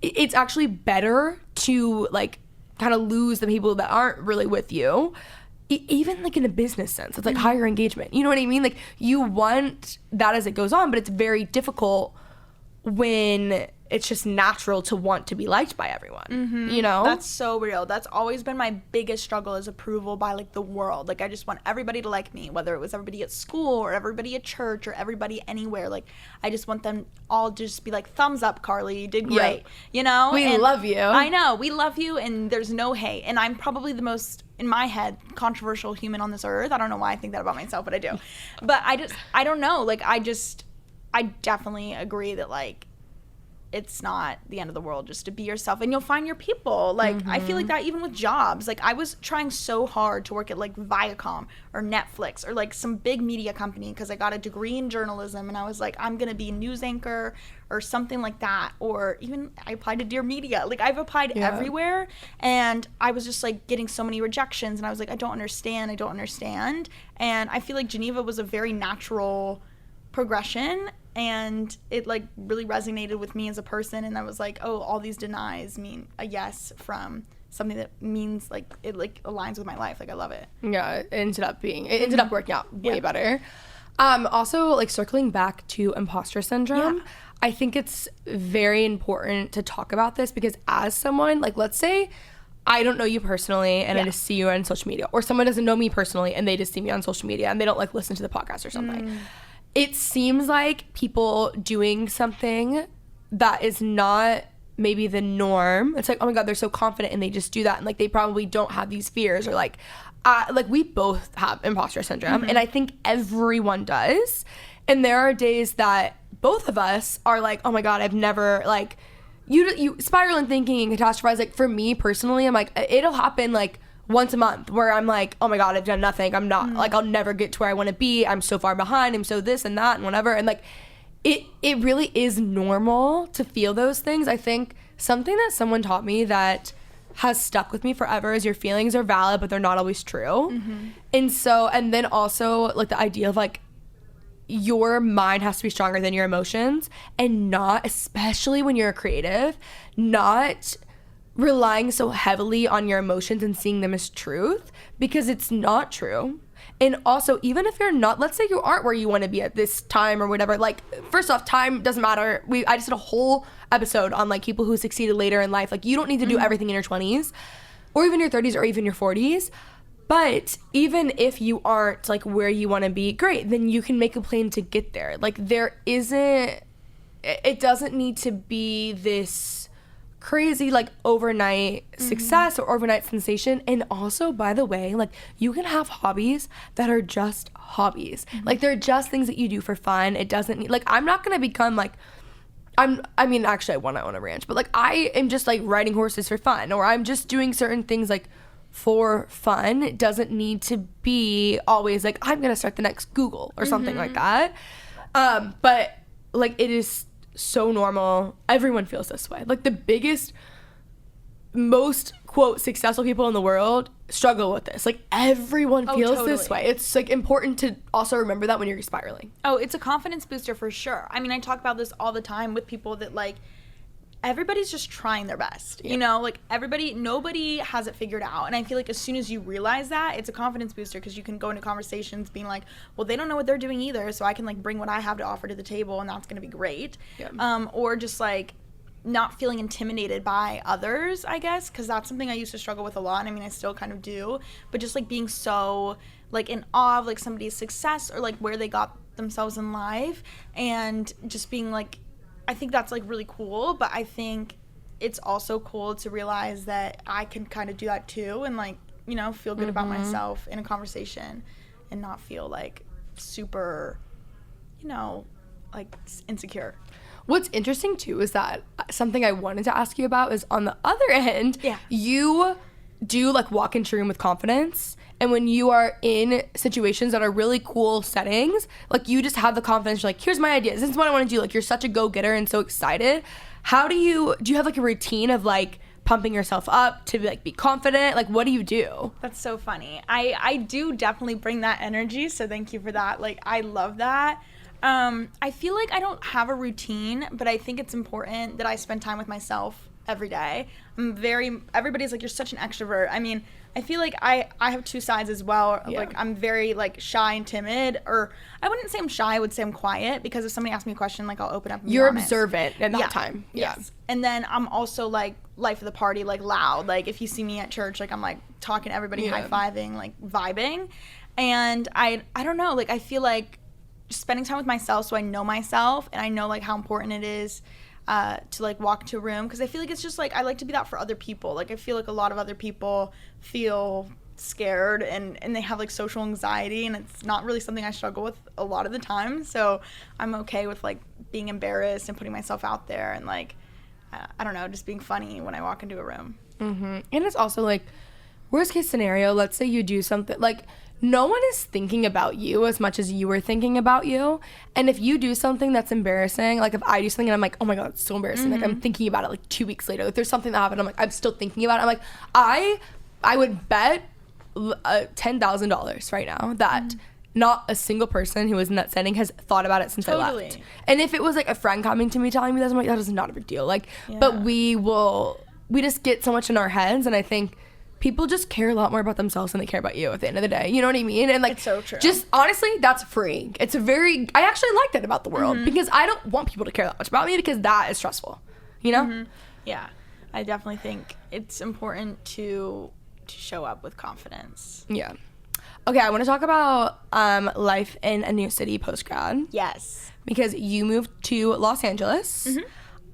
[SPEAKER 1] It's actually better to like kind of lose the people that aren't really with you, even like in a business sense. It's like higher engagement, you know what I mean? Like you want that as it goes on, but it's very difficult when it's just natural to want to be liked by everyone, you know?
[SPEAKER 2] That's so real. That's always been my biggest struggle, is approval by like the world. Like I just want everybody to like me, whether it was everybody at school or everybody at church or everybody anywhere. Like I just want them all to just be like, thumbs up, Carly, you did great. You know?
[SPEAKER 1] We love you.
[SPEAKER 2] I know, we love you, and there's no hate. And I'm probably the most, in my head, controversial human on this earth. I don't know why I think that about myself, but I do. But I don't know. Like I definitely agree that like it's not the end of the world just to be yourself, and you'll find your people. Like I feel like that even with jobs. Like I was trying so hard to work at like Viacom or Netflix or like some big media company because I got a degree in journalism, and I was like, I'm gonna be a news anchor or something like that. Or even I applied to Dear Media. Like I've applied everywhere, and I was just like getting so many rejections, and I was like, I don't understand. And I feel like Geneva was a very natural progression, and it like really resonated with me as a person. And I was like, oh, all these denies mean a yes from something that means like it like aligns with my life. Like I love it.
[SPEAKER 1] Yeah, it ended up working out way better. Also, like circling back to imposter syndrome, I think it's very important to talk about this, because as someone, like let's say I don't know you personally and I just see you on social media, or someone doesn't know me personally and they just see me on social media and they don't like listen to the podcast or something. It seems like people doing something that is not maybe the norm. It's like, oh my God, they're so confident and they just do that. And like, they probably don't have these fears, or like we both have imposter syndrome. And I think everyone does. And there are days that both of us are like, oh my God, I've never like, you spiral in thinking and catastrophize. Like for me personally, I'm like, it'll happen like once a month where I'm like, oh my God, I've done nothing. I'm not like, I'll never get to where I want to be. I'm so far behind. I'm so this and that and whatever. And like, it really is normal to feel those things. I think something that someone taught me that has stuck with me forever is your feelings are valid, but they're not always true. And so, and then also like the idea of like, your mind has to be stronger than your emotions, and not, especially when you're a creative, not relying so heavily on your emotions and seeing them as truth, because it's not true. And also, even if you're not, let's say you aren't where you want to be at this time or whatever, like first off, time doesn't matter. I just did a whole episode on like people who succeeded later in life. Like you don't need to do everything in your 20s or even your 30s or even your 40s. But even if you aren't like where you want to be, great, then you can make a plan to get there. Like it doesn't need to be this crazy like overnight success or overnight sensation. And also, by the way, like you can have hobbies that are just hobbies. Like they're just things that you do for fun. It doesn't need, like I'm not gonna become like actually I want to own a ranch, but like I am just like riding horses for fun, or I'm just doing certain things like for fun. It doesn't need to be always like I'm gonna start the next Google or something like that. But like it is so normal. Everyone feels this way. Like the biggest, most quote successful people in the world struggle with this. Like everyone feels this way. It's like important to also remember that when you're spiraling.
[SPEAKER 2] Oh, it's a confidence booster for sure. I mean, I talk about this all the time with people that like everybody's just trying their best, you know, like nobody has it figured out. And I feel like as soon as you realize that, it's a confidence booster, because you can go into conversations being like, well, they don't know what they're doing either, so I can like bring what I have to offer to the table, and that's going to be great. Or just like not feeling intimidated by others, I guess, because that's something I used to struggle with a lot. I mean, I still kind of do, but just like being so like in awe of like somebody's success or like where they got themselves in life, and just being like I think that's like really cool, but I think it's also cool to realize that I can kind of do that too, and like, you know, feel good about myself in a conversation and not feel like super, you know, like insecure.
[SPEAKER 1] What's interesting too is that something I wanted to ask you about is on the other end, you do like walk into a room with confidence, and when you are in situations that are really cool settings, like you just have the confidence, you're like, here's my ideas, this is what I want to do, like you're such a go-getter and so excited. How do you have like a routine of like pumping yourself up to like be confident? Like what do you do?
[SPEAKER 2] That's so funny. I do definitely bring that energy, so thank you for that. Like I love that. I feel like I don't have a routine, but I think it's important that I spend time with myself every day. Everybody's like, you're such an extrovert. I mean, I feel like I have two sides as well.
[SPEAKER 1] Yeah.
[SPEAKER 2] Like I'm very like shy and timid, or I wouldn't say I'm shy, I would say I'm quiet, because if somebody asks me a question, like I'll open up and be
[SPEAKER 1] You're
[SPEAKER 2] honest.
[SPEAKER 1] observant at that time.
[SPEAKER 2] Yes. And then I'm also like life of the party, like loud. Like if you see me at church, like I'm like talking to everybody, high-fiving, like vibing. And I don't know, like I feel like just spending time with myself, so I know myself and I know like how important it is to like walk into a room, because I feel like it's just like I like to be that for other people. Like I feel like a lot of other people feel scared and they have like social anxiety, and it's not really something I struggle with a lot of the time, so I'm okay with like being embarrassed and putting myself out there, and like I don't know, just being funny when I walk into a room.
[SPEAKER 1] And it's also like, worst case scenario, let's say you do something like, no one is thinking about you as much as you are thinking about you. And if you do something that's embarrassing, like if I do something and I'm like, oh my God, it's so embarrassing. Like I'm thinking about it like 2 weeks later. Like there's something that happened, I'm like, I'm still thinking about it. I'm like, I would bet $10,000 right now that not a single person who was in that setting has thought about it since I left. And if it was like a friend coming to me telling me this, I'm like, that is not a big deal. Like, but we just get so much in our heads, and I think people just care a lot more about themselves than they care about you at the end of the day. You know what I mean? And like,
[SPEAKER 2] it's so true.
[SPEAKER 1] Just honestly, that's freeing. I actually like that about the world, because I don't want people to care that much about me, because that is stressful, you know?
[SPEAKER 2] Yeah, I definitely think it's important to show up with confidence.
[SPEAKER 1] Yeah. Okay, I want to talk about life in a new city post-grad.
[SPEAKER 2] Yes.
[SPEAKER 1] Because you moved to Los Angeles.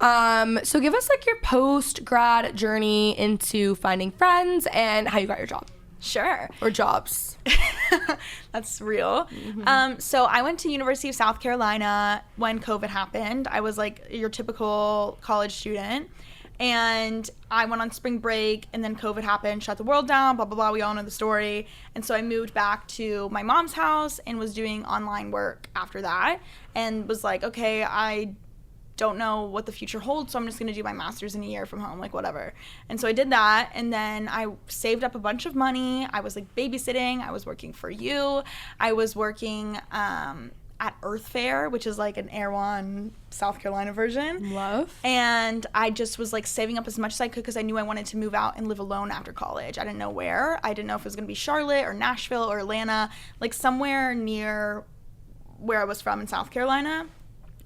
[SPEAKER 1] So give us like your post-grad journey into finding friends and how you got your job.
[SPEAKER 2] Sure.
[SPEAKER 1] Or jobs.
[SPEAKER 2] That's real. So I went to University of South Carolina when COVID happened. I was like your typical college student. And I went on spring break, and then COVID happened, shut the world down, blah, blah, blah. We all know the story. And so I moved back to my mom's house and was doing online work after that, and was like, okay, I don't know what the future holds, so I'm just going to do my master's in a year from home, like whatever. And so I did that, and then I saved up a bunch of money. I was like babysitting. I was working for you. I was working at Earth Fair, which is like an Erewhon, South Carolina version.
[SPEAKER 1] Love.
[SPEAKER 2] And I just was like saving up as much as I could, because I knew I wanted to move out and live alone after college. I didn't know where. I didn't know if it was going to be Charlotte or Nashville or Atlanta, like somewhere near where I was from in South Carolina,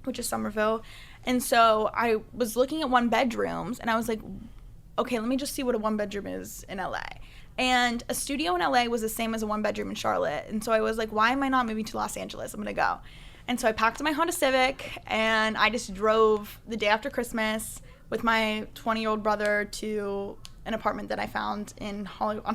[SPEAKER 2] which is Somerville. And so I was looking at one bedrooms, and I was like, okay, let me just see what a one bedroom is in LA. And a studio in LA was the same as a one bedroom in Charlotte. And so I was like, why am I not moving to Los Angeles? I'm going to go. And so I packed my Honda Civic, and I just drove the day after Christmas with my 20-year-old brother to an apartment that I found on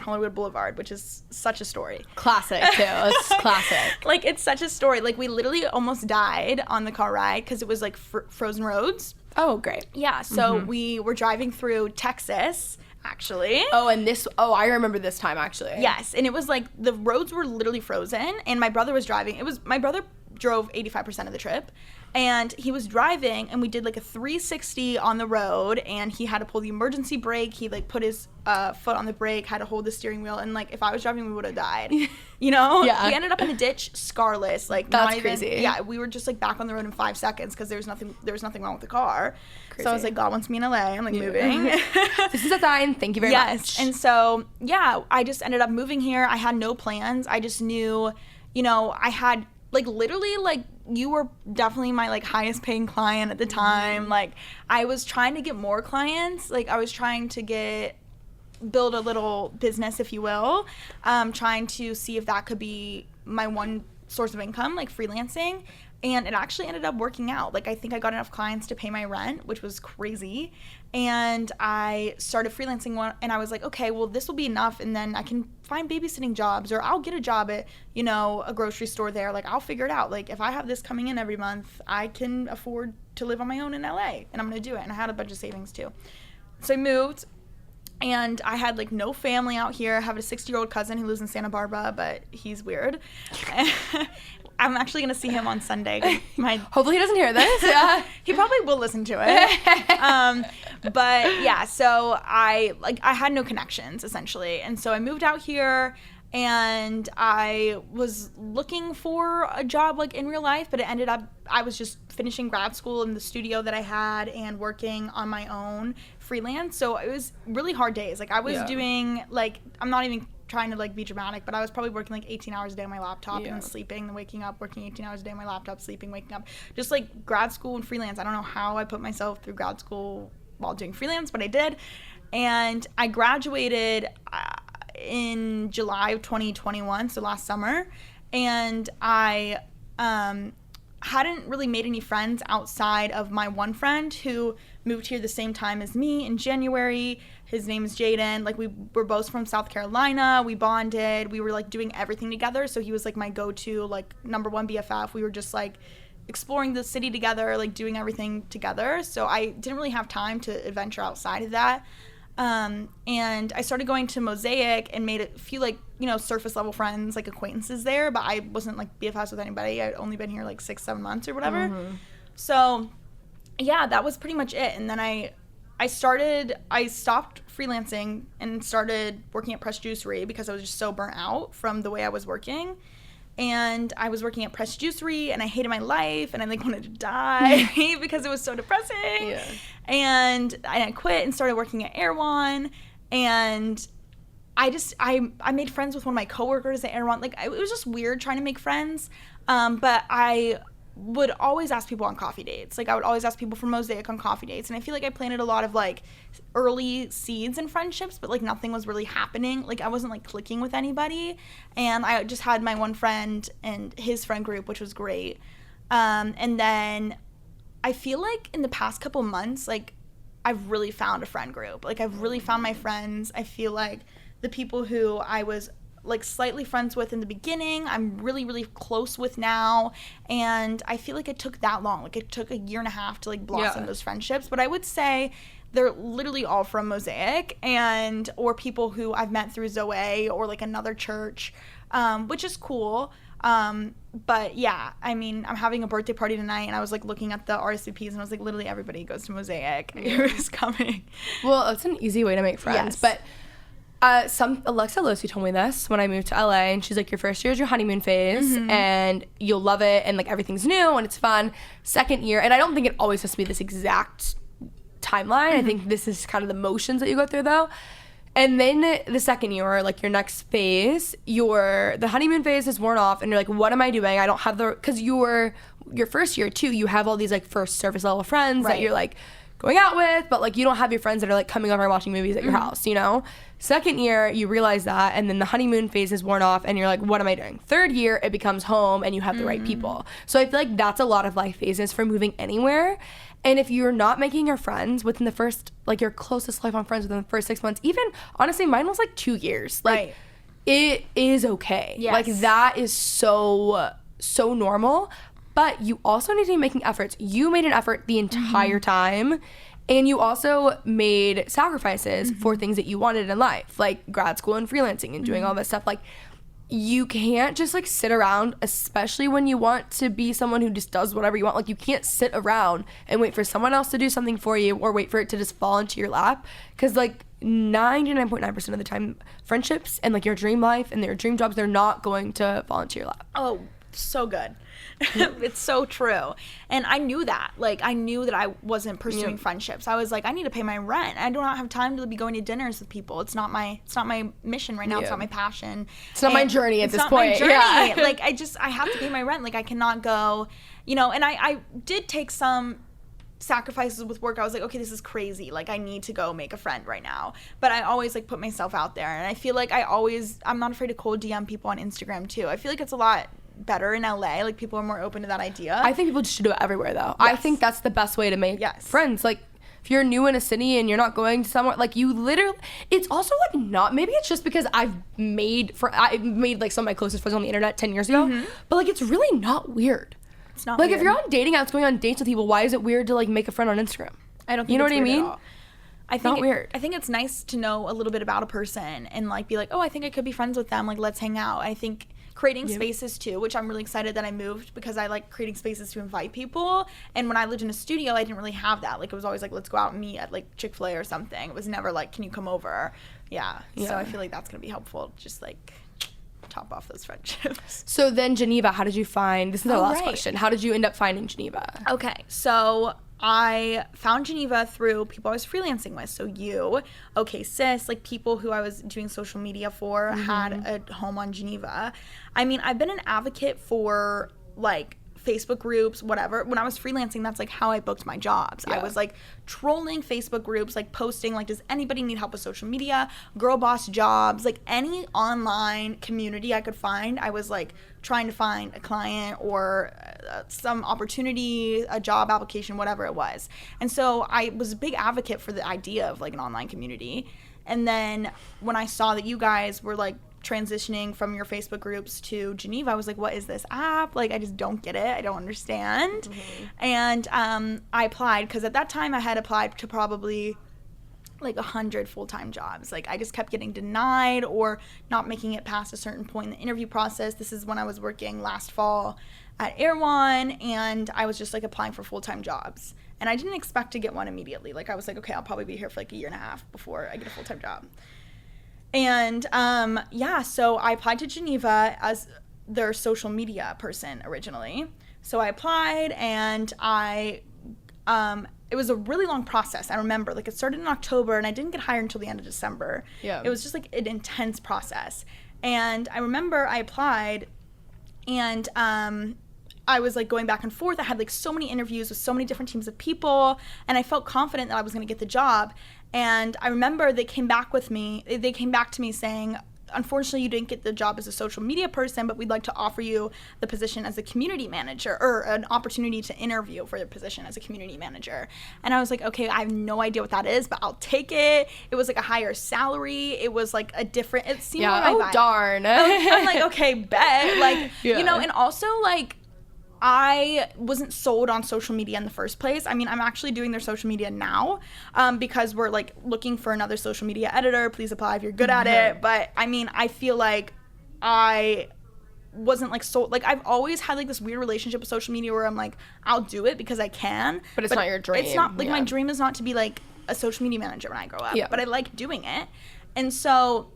[SPEAKER 2] Hollywood Boulevard, which is such a story.
[SPEAKER 1] Classic, too. It's classic.
[SPEAKER 2] Like, it's such a story. Like, we literally almost died on the car ride because it was, like, frozen roads.
[SPEAKER 1] Oh, great.
[SPEAKER 2] Yeah, so we were driving through Texas, actually.
[SPEAKER 1] I remember this time, actually.
[SPEAKER 2] Yes, and it was, like, the roads were literally frozen, and my brother was driving. My brother drove 85% of the trip, and he was driving, and we did like a 360 on the road, and he had to pull the emergency brake. He like put his foot on the brake, had to hold the steering wheel, and like if I was driving, we would have died. You know?
[SPEAKER 1] Yeah.
[SPEAKER 2] We ended up in the ditch scarless. Like,
[SPEAKER 1] that's
[SPEAKER 2] not even
[SPEAKER 1] crazy.
[SPEAKER 2] Yeah, we were just like back on the road in 5 seconds because there was nothing wrong with the car.
[SPEAKER 1] Crazy.
[SPEAKER 2] So I was like, God wants me in LA. I'm like moving.
[SPEAKER 1] This is a sign. Thank you very much.
[SPEAKER 2] And so yeah, I just ended up moving here. I had no plans. I just knew, you know, I had like literally like you were definitely my like highest paying client at the time. Like I was trying to get more clients. Like I was trying to build a little business, if you will, trying to see if that could be my one source of income, like freelancing. And it actually ended up working out. Like, I think I got enough clients to pay my rent, which was crazy. And I started freelancing and I was like, okay, well, this will be enough. And then I can find babysitting jobs, or I'll get a job at, you know, a grocery store there. Like, I'll figure it out. Like, if I have this coming in every month, I can afford to live on my own in LA, and I'm going to do it. And I had a bunch of savings too. So I moved. And I had, like, no family out here. I have a 60-year-old cousin who lives in Santa Barbara, but he's weird. I'm actually going to see him on Sunday.
[SPEAKER 1] Hopefully he doesn't hear this. Yeah.
[SPEAKER 2] He probably will listen to it. But, yeah, so I had no connections, essentially. And so I moved out here, and I was looking for a job, like, in real life, but it ended up I was just finishing grad school in the studio that I had and working on my own freelance. So it was really hard days. Like, I was doing, like, I'm not even trying to, like, be dramatic, but I was probably working, like, 18 hours a day on my laptop and then sleeping and waking up, working 18 hours a day on my laptop, sleeping, waking up. Just, like, grad school and freelance. I don't know how I put myself through grad school while doing freelance, but I did. And I graduated in July of 2021, so last summer, and I hadn't really made any friends outside of my one friend who moved here the same time as me in January. His name is Jaden. Like, we were both from South Carolina. We bonded. We were, like, doing everything together. So he was, like, my go-to, like, number one BFF. We were just, like, exploring the city together, like, doing everything together. So I didn't really have time to adventure outside of that. And I started going to Mosaic and made a few, like, you know, surface level friends, like, acquaintances there, but I wasn't, like, BFFs with anybody. I'd only been here, like, 6-7 months or whatever. Mm-hmm. So, yeah, that was pretty much it. And then I stopped freelancing and started working at Press Juicery because I was just so burnt out from the way I was working. And I was working at Press Juicery, and I hated my life, and I, like, wanted to die because it was so depressing. Yeah. And I quit and started working at Erewhon, and I made friends with one of my coworkers at Erewhon. Like, it was just weird trying to make friends, but I would always ask people on coffee dates. Like, I would always ask people from Mosaic on coffee dates, and I feel like I planted a lot of, like, early seeds in friendships, but, like, nothing was really happening. Like, I wasn't, like, clicking with anybody, and I just had my one friend and his friend group, which was great. And then I feel like in the past couple months, like, I've really found a friend group. Like, I've really found my friends. I feel like the people who I was, like, slightly friends with in the beginning, I'm really, really close with now. And I feel like it took that long. Like, it took a year and a half to, like, blossom those friendships. But I would say they're literally all from Mosaic or people who I've met through Zoe or, like, another church, which is cool. But yeah, I mean, I'm having a birthday party tonight, and I was, like, looking at the RSVPs, and I was like, literally everybody goes to Mosaic. It was coming.
[SPEAKER 1] Well, it's an easy way to make friends. Yes. But Alexa Losi told me this when I moved to LA, and she's like, your first year is your honeymoon phase, and you'll love it, and, like, everything's new and it's fun. Second year, and I don't think it always has to be this exact timeline. I think this is kind of the motions that you go through, though. And then the second year, or, like, your next phase, the honeymoon phase is worn off, and you're like, what am I doing? I don't have because your first year too, you have all these, like, first surface level friends that you're, like, going out with, but, like, you don't have your friends that are, like, coming over and watching movies at your house, you know? Second year, you realize that, and then the honeymoon phase is worn off, and you're like, what am I doing? Third year, it becomes home, and you have the right people. So I feel like that's a lot of life phases for moving anywhere. And if you're not making your friends within the first, like, your closest lifelong friends within the first 6 months, even, honestly, mine was, like, 2 years. Like, it is okay. Yes. Like, that is so normal. But you also need to be making efforts. You made an effort the entire time, and you also made sacrifices for things that you wanted in life, like grad school and freelancing and doing all this stuff. Like, you can't just, like, sit around, especially when you want to be someone who just does whatever you want. Like, you can't sit around and wait for someone else to do something for you, or wait for it to just fall into your lap. Because, like, 99.9% of the time, friendships and, like, your dream life and your dream jobs, they're not going to fall into your lap.
[SPEAKER 2] Oh, so good. It's so true. And I knew that. Like, I knew that I wasn't pursuing friendships. I was like, I need to pay my rent. I do not have time to be going to dinners with people. It's not my mission right now. It's not my passion.
[SPEAKER 1] It's not my journey at this point.
[SPEAKER 2] It's not my journey. Like, I have to pay my rent. Like, I cannot go, you know, and I did take some sacrifices with work, I was like, okay, this is crazy. Like, I need to go make a friend right now. But I always, like, put myself out there. And I feel like I'm not afraid to cold DM people on Instagram, too. I feel like it's a lot better in LA. Like, people are more open to that idea.
[SPEAKER 1] I think people should do it everywhere, though.
[SPEAKER 2] Yes.
[SPEAKER 1] I think that's the best way to make friends. Like, if you're new in a city and you're not going to somewhere, like, you literally, it's also, like, not, maybe it's just because I made, like, some of my closest friends on the internet 10 years ago, but, like, it's really not weird.
[SPEAKER 2] It's not
[SPEAKER 1] like,
[SPEAKER 2] weird.
[SPEAKER 1] if you're on dating apps, going on dates with people, why is it weird to, like, make a friend on Instagram?
[SPEAKER 2] I don't think
[SPEAKER 1] you know
[SPEAKER 2] it's
[SPEAKER 1] what I
[SPEAKER 2] weird
[SPEAKER 1] mean?
[SPEAKER 2] at all. I think
[SPEAKER 1] not weird.
[SPEAKER 2] I think it's nice to know a little bit about a person and, like, be like, oh, I think I could be friends with them. Like, let's hang out. I think creating spaces too, which I'm really excited that I moved because I like creating spaces to invite people. And when I lived in a studio, I didn't really have that. Like, it was always like, let's go out and meet at like Chick-fil-A or something. It was never like, can you come over? Yeah. So I feel like that's gonna be helpful. Just like top off those friendships.
[SPEAKER 1] So then Geneva, how did you find, this is our last question, how did you end up finding Geneva?
[SPEAKER 2] Okay, so I found Geneva through people I was freelancing with. So you, Okay Sis, like people who I was doing social media for had a home on Geneva. I mean, I've been an advocate for like Facebook groups, whatever. When I was freelancing, that's like how I booked my jobs. I was like trolling Facebook groups, like posting like, does anybody need help with social media? Girl boss jobs, like any online community I could find. I was like trying to find a client or some opportunity, a job application, whatever it was. And so I was a big advocate for the idea of like an online community. And then when I saw that you guys were like transitioning from your Facebook groups to Geneva, I was like, what is this app? Like, I just don't get it. I don't understand. And I applied because at that time I had applied to probably like 100 full-time jobs. Like, I just kept getting denied or not making it past a certain point in the interview process. This is when I was working last fall at Air One, and I was just like applying for full-time jobs. And I didn't expect to get one immediately. Like, I was like, okay, I'll probably be here for like a year and a half before I get a full-time job. And so I applied to Geneva as their social media person originally. So I applied, and it was a really long process. I remember, like, it started in October, and I didn't get hired until the end of December. Yeah. It was just like an intense process. And I remember I applied, and I was like going back and forth. I had like so many interviews with so many different teams of people, and I felt confident that I was going to get the job. And I remember they came back to me saying, unfortunately, you didn't get the job as a social media person, but we'd like to offer you the position as a community manager, or an opportunity to interview for the position as a community manager. And I was like, okay, I have no idea what that is, but I'll take it. It was like a higher salary. It was like a different, it seemed like my vibe.
[SPEAKER 1] Darn.
[SPEAKER 2] I'm like, okay, bet. Like, you know, and also like, I wasn't sold on social media in the first place. I mean, I'm actually doing their social media now because we're like looking for another social media editor. Please apply if you're good at it. But I mean, I feel like I wasn't like sold. Like, I've always had like this weird relationship with social media where I'm like, I'll do it because I can.
[SPEAKER 1] But it's not your dream.
[SPEAKER 2] It's not like my dream is not to be like a social media manager when I grow up. But I like doing it. And so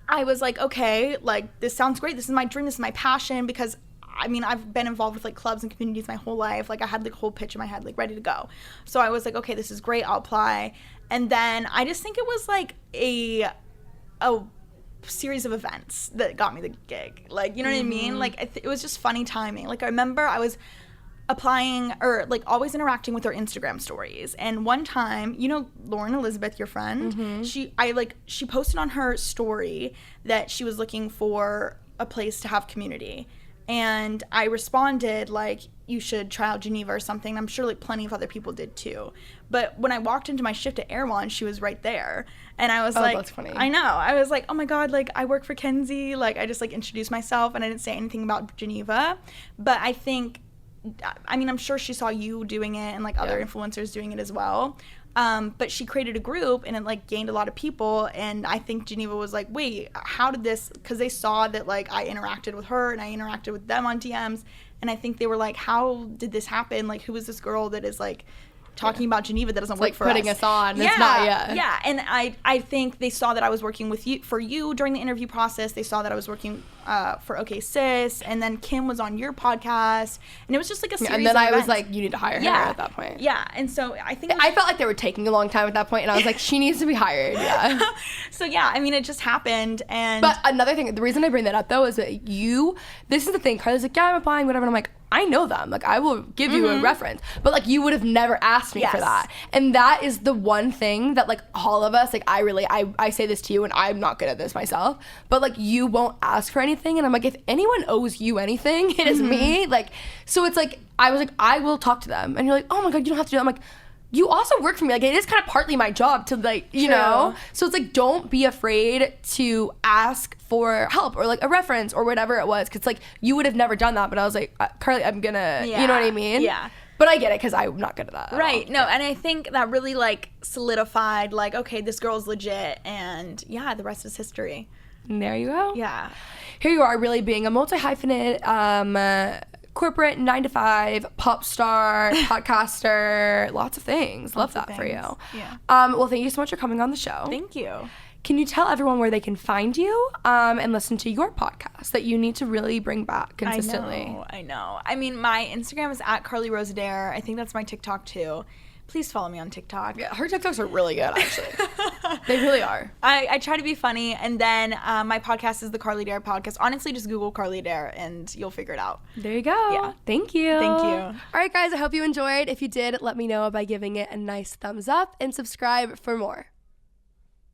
[SPEAKER 2] I was like, okay, like this sounds great. This is my dream. This is my passion, because I mean, I've been involved with like clubs and communities my whole life. Like, I had like a whole pitch in my head, like ready to go. So I was like, okay, this is great. I'll apply. And then I just think it was like a series of events that got me the gig. Like, you know what I mean? Like, it was just funny timing. Like, I remember I was applying, or like always interacting with her Instagram stories. And one time, you know, Lauren Elizabeth, your friend, she posted on her story that she was looking for a place to have community. And I responded, like, you should try out Geneva or something. I'm sure, like, plenty of other people did, too. But when I walked into my shift at Air One, she was right there. And I was like,
[SPEAKER 1] that's funny.
[SPEAKER 2] I know. I was like, oh, my God, like, I work for Kenzie. Like, I just, like, introduced myself, and I didn't say anything about Geneva. But I think, I mean, I'm sure she saw you doing it and, like, other influencers doing it as well. But she created a group, and it like gained a lot of people. And I think Geneva was like, wait, how did this, because they saw that like I interacted with her and I interacted with them on DMs, and I think they were like, how did this happen? Like, who is this girl that is like talking about Geneva that doesn't work for us?
[SPEAKER 1] Putting us on. It's not,
[SPEAKER 2] yeah. And I think they saw that I was working with you during the interview process. They saw that I was working for OK Sis, and then Kim was on your podcast, and it was just like a series
[SPEAKER 1] and then
[SPEAKER 2] of
[SPEAKER 1] I
[SPEAKER 2] events.
[SPEAKER 1] was like, you need to hire her at that point.
[SPEAKER 2] Yeah, and so I think
[SPEAKER 1] I felt like they were taking a long time at that point, and I was like, she needs to be hired. Yeah.
[SPEAKER 2] So yeah, I mean, it just happened. And
[SPEAKER 1] but another thing, the reason I bring that up though is that this is the thing, Carly's like, yeah, I'm applying, whatever, and I'm like, I know them. Like, I will give you a reference. But, like, you would have never asked me for that. And that is the one thing that, like, all of us, like, I say this to you, and I'm not good at this myself, but, like, you won't ask for anything. And I'm like, if anyone owes you anything, it is me. Like, so it's like, I was like, I will talk to them. And you're like, oh my God, you don't have to do that. I'm like, you also work for me. Like, it is kind of partly my job to, like, you know? So it's like, don't be afraid to ask for help or, like, a reference or whatever it was. Because, like, you would have never done that. But I was like, Carly, I'm gonna, you know what I mean?
[SPEAKER 2] Yeah.
[SPEAKER 1] But I get it, because I'm not good at that.
[SPEAKER 2] Right. No, and I think that really, like, solidified, like, okay, this girl's legit. And, yeah, the rest is history.
[SPEAKER 1] And there you go.
[SPEAKER 2] Yeah.
[SPEAKER 1] Here you are, really being a multi-hyphenate, corporate 9-to-5 pop star, podcaster, lots of things. Love that for you.
[SPEAKER 2] Yeah.
[SPEAKER 1] Well, thank you so much for coming on the show.
[SPEAKER 2] Thank you.
[SPEAKER 1] Can you tell everyone where they can find you and listen to your podcast that you need to really bring back consistently?
[SPEAKER 2] I know. I mean, my Instagram is at Carly Rose Adair. I think that's my TikTok too. Please follow me on TikTok.
[SPEAKER 1] Yeah, her TikToks are really good, actually. They really are.
[SPEAKER 2] I try to be funny, and then my podcast is the Carly Dare podcast. Honestly, just Google Carly Dare, and you'll figure it out.
[SPEAKER 1] There you go.
[SPEAKER 2] Yeah.
[SPEAKER 1] Thank you.
[SPEAKER 2] Thank you.
[SPEAKER 1] All right, guys, I hope you enjoyed. If you did, let me know by giving it a nice thumbs up and subscribe for more.